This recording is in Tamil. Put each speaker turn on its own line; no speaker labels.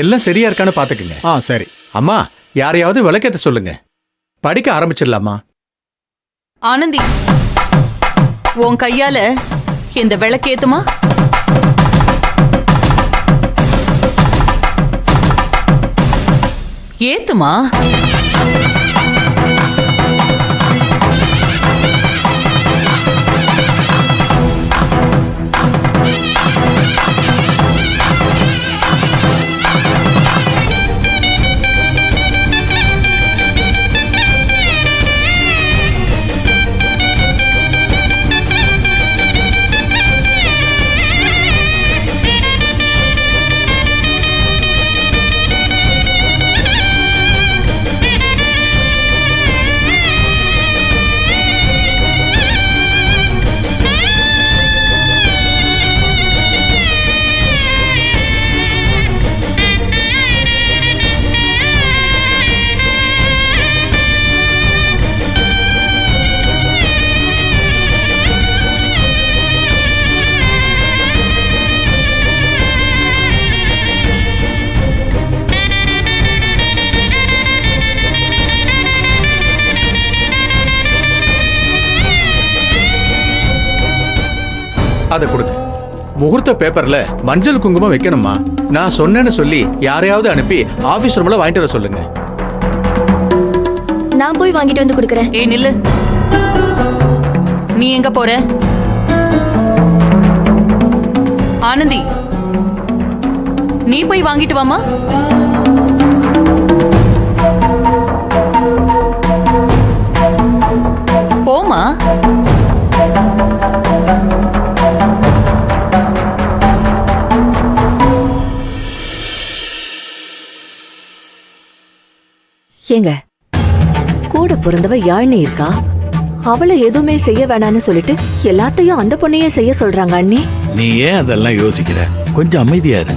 எல்லாம் சரியா இருக்கான்னு பாத்துக்குங்க.
சரி.
அம்மா, யாரையாவது விளக்கேத்த சொல்லுங்க. படிக்க ஆரம்பிச்சிடலாமா?
ஆனந்தி, உன் கையால இந்த விளக்கேத்துமா? ஏத்துமா?
அதை கொடுங்க. முகூர்த்த பேப்பர்ல மஞ்சள் குங்குமம் வைக்கணுமா? நான் சொன்னேன்னு சொல்லி யாரையாவது அனுப்பி ஆபீஸ் ரூம்ல வாங்கிட்டு வர சொல்லுங்க.
நான் போய் வாங்கிட்டு வந்து கொடுக்கறேன்.
ஏய் நில்லு, நீ எங்க போற? ஆனந்தி, நீ போய் வாங்கிட்டு வாமா. போமா.
ஏங்க, கூட பிறந்தவ யாழ்னி இருக்கா, அவளை எதுவுமே செய்ய வேணான்னு சொல்லிட்டு எல்லாத்தையும் அந்த பொண்ணையே செய்ய சொல்றாங்க அண்ணி.
நீ ஏன் அதெல்லாம் யோசிக்கிற? கொஞ்சம் அமைதியா இரு.